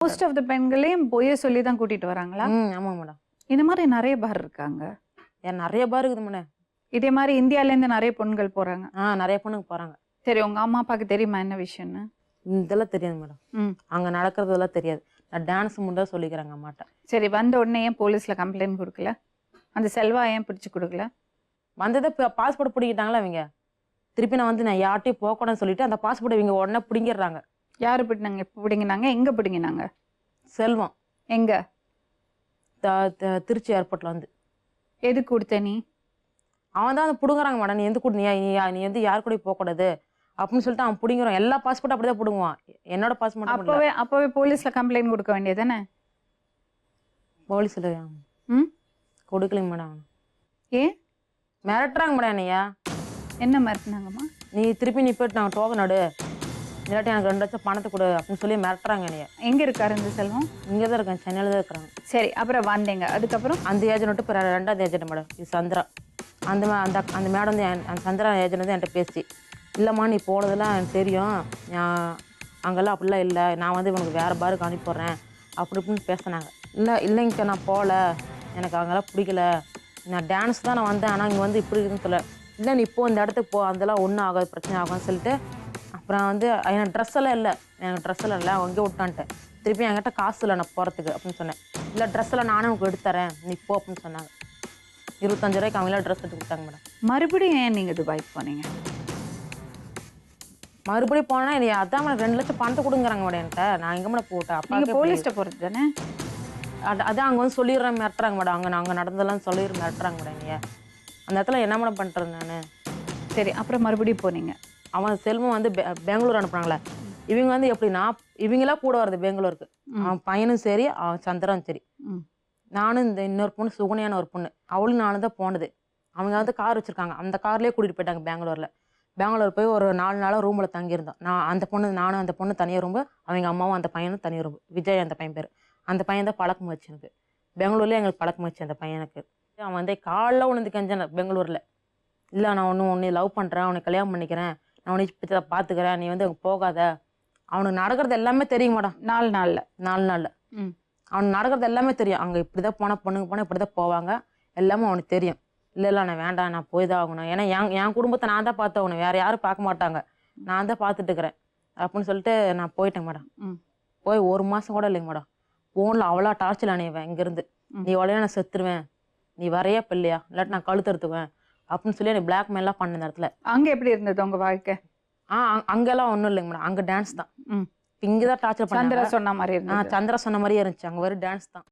Most of the பெண்களையும் பொய்ய சொல்லி தான் கூட்டிட்டு வராங்களா? ஆமாம் மேடம். இந்த மாதிரி நிறைய பேர் இருக்காங்க. நிறைய பேர் இருக்குது மேடம். இதே மாதிரி இந்தியால இருந்து நிறைய பொண்கள் போறாங்க. நிறைய பொண்ணுங்க போறாங்க. சரி, உங்க அம்மா அப்பாக்கு தெரியுமா என்ன விஷயம்னு? இதெல்லாம் தெரியாது மேடம். அங்க நடக்கிறதெல்லாம் தெரியாது. நான் டான்ஸ் மட்டும் சொல்லிக்கிறேங்க அம்மாட்ட. சரி, வந்த உடனே ஏன் போலீஸ்ல கம்ப்ளைண்ட் கொடுக்கல? அந்த செல்வா ஏன் பிடிச்சு கொடுக்கல? வந்ததை பாஸ்போர்ட் பிடிக்கிட்டாங்களா அவங்க. திருப்பி நான் யார்ட்டையும் போகக்கூடாதுன்னு சொல்லிட்டு அந்த பாஸ்போர்ட் இவங்க உடனே பிடிங்கிடுறாங்க. யாரு பிடினாங்க? எப்போ பிடிங்கினாங்க? எங்க பிடிங்கினாங்க? செல்வம். எங்க? திருச்சி ஏர்போர்ட்ல வந்து. எதுக்கு கொடுத்த நீ? அவன் தான் வந்து பிடுங்குறாங்க மேடம். நீ எந்த கூட நீ வந்து யார் கூட போகக்கூடாது அப்படின்னு சொல்லிட்டு அவன் பிடிங்கிறான். எல்லா பாஸ்போர்ட்டும் அப்படிதான் பிடுங்குவான். என்னோட பாஸ்போர்ட் அப்பவே போலீஸ்ல கம்ப்ளைண்ட் கொடுக்க வேண்டியதானே? போலீஸ்ல கொடுக்கலைங்க மேடம். ஏன் மிரட்டுறாங்க மேடம் என்னையா. என்ன மிரட்டினாங்கம்மா? நீ திருப்பி போயிட்டு நாங்கள் டோக்கன் நடு, இல்லாட்டி எனக்கு 2 லட்சம் பணத்தை கொடு அப்படின்னு சொல்லி மிரட்டுறாங்க என்னைய. எங்க இருக்காரு இந்த செல்வம்? இங்கே தான் இருக்காங்க, சென்னையில் தான் இருக்கிறாங்க. சரி, அப்புறம் வந்தீங்க. அதுக்கப்புறம் அந்த ஏஜென்ட் விட்டு இப்போ 2வது ஏஜென்ட் மேடம், இது சந்திரா. அந்த மேடம் வந்து அந்த சந்திரா ஏஜென்ட் வந்து என்கிட்ட பேசி, இல்லைம்மா நீ போனதெல்லாம் எனக்கு தெரியும், நான் அங்கெல்லாம் அப்படிலாம் இல்லை, நான் வந்து இவனுக்கு வேறு பாருக்கு அனுப்பிடுறேன் அப்படி இப்படின்னு பேசினாங்க. இல்லைங்க நான் போகல, எனக்கு அங்கெல்லாம் பிடிக்கல, நான் டான்ஸ் தான் நான் வந்தேன், ஆனால் இங்கே வந்து இப்படி இருக்குன்னு சொல்ல. இல்லை நீ இப்போ இந்த இடத்துக்கு போ, அதெல்லாம் ஒன்றும் ஆகாது, பிரச்சனை ஆகும்னு சொல்லிட்டு அப்புறம் வந்து எனக்கு ட்ரெஸ் எல்லாம் இல்லை, எனக்கு ட்ரெஸ் எல்லாம் இல்லை, அங்கே விட்டான்ட்டேன். திருப்பி என்கிட்ட காசு இல்லை நான் போகிறதுக்கு அப்படின்னு சொன்னேன். இல்லை ட்ரெஸ் எல்லாம் நானும் உனக்கு எடுத்துறேன், நீ போ அப்படின்னு சொன்னாங்க. 25 ரூபாய்க்கு அவங்களாம் ட்ரெஸ் எடுத்து கொடுத்தாங்க மேடம். மறுபடியும் ஏன் நீங்கள் துபாய்க்கு போனீங்க? மறுபடியும் போனால் நீ அதான் மேடம் 2 லட்சம் பணத்தை கொடுங்குறாங்க மேடம் என்கிட்ட. நான் எங்கே மேடம் போட்டேன்? அப்போ போலீஸ்ட்ட போகிறது தானே? அதான் அங்கே வந்து சொல்லிடுறேன் மிரட்டுறாங்க மேடம். அங்கே நடந்ததெல்லாம் சொல்லிடுறேன் மிரட்டுறாங்க மேடம். நீ அந்த இடத்துல என்ன மேடம் பண்ணுறது நான்? சரி, அப்புறம் மறுபடியும் போனீங்க. அவன் செல்வம் வந்து பெங்களூர் அனுப்புனாங்களே, இவங்க வந்து எப்படின்னா இவங்களாம் கூட வருது பெங்களூருக்கு. அவன் பையனும் சரி, அவன் சந்திரனும் சரி, நானும் இந்த இன்னொரு பொண்ணு சுகுனியான ஒரு பொண்ணு, அவளும் நானும் தான் போனது. அவங்க வந்து கார் வச்சுருக்காங்க, அந்த கார்லேயே கூட்டிகிட்டு போயிட்டாங்க பெங்களூர் போய் ஒரு 4 நாளாக ரூமில் தங்கியிருந்தோம். நானும் அந்த பொண்ணு தனியாக ரூம்பு, அவங்க அம்மாவும் அந்த பையனும் தனியாக ரூம்பு. விஜய் அந்த பையன் பேர். அந்த பையன் தான் பழக்கம் வச்சு எனக்கு பெங்களூர்லேயே எங்களுக்கு பழக்கம் வச்சு அந்த பையனுக்கு. அவன் வந்து காலைல உணர்ந்து கெஞ்சன பெங்களூரில், இல்லை நான் உன்னை லவ் பண்ணுறேன், அவனை கல்யாணம் பண்ணிக்கிறேன், நான் உன்னை பார்த்துக்கிறேன், நீ வந்து அங்கே போகாத. அவனுக்கு நடக்கிறது எல்லாமே தெரியும் மேடம். 4 நாளில் அவனுக்கு நடக்கிறது எல்லாமே தெரியும். அங்கே இப்படி தான் பொண்ணுங்க போனால் இப்படி தான் போவாங்க, எல்லாமே அவனுக்கு தெரியும். இல்லை நான் வேண்டாம், நான் போய் தான் ஆகணும், ஏன்னா என் குடும்பத்தை நான் தான் பார்த்தாகணும், வேறு யாரும் பார்க்க மாட்டாங்க, நான் தான் பார்த்துட்டு இருக்கிறேன் அப்படின்னு சொல்லிட்டு நான் போயிட்டேன் மேடம். போய் 1 மாதம் கூட இல்லைங்க மேடம். ஃபோனில் அவ்வளோ டார்ச்சர் அணிவேன் இங்கேருந்து, நீ வளையா நான் செத்துருவேன், நீ வரையா பிள்ளையா, இல்லாட்டி நான் கழுத்தறுத்துவேன் அப்படின்னு சொல்லி எனக்கு பிளாக்மெயிலாம் பண்ண இடத்துல. அங்கே எப்படி இருந்தது உங்கள் வாழ்க்கை? அங்கெல்லாம் ஒன்றும் இல்லைங்க மேடம், அங்கே டான்ஸ் தான். இங்கே தான் டார்ச்சர் பண்ண. சந்திரா சொன்ன மாதிரி இருந்துச்சு. சந்திரா சொன்ன மாதிரியே இருந்துச்சு, அங்கே வெறும் டான்ஸ் தான்.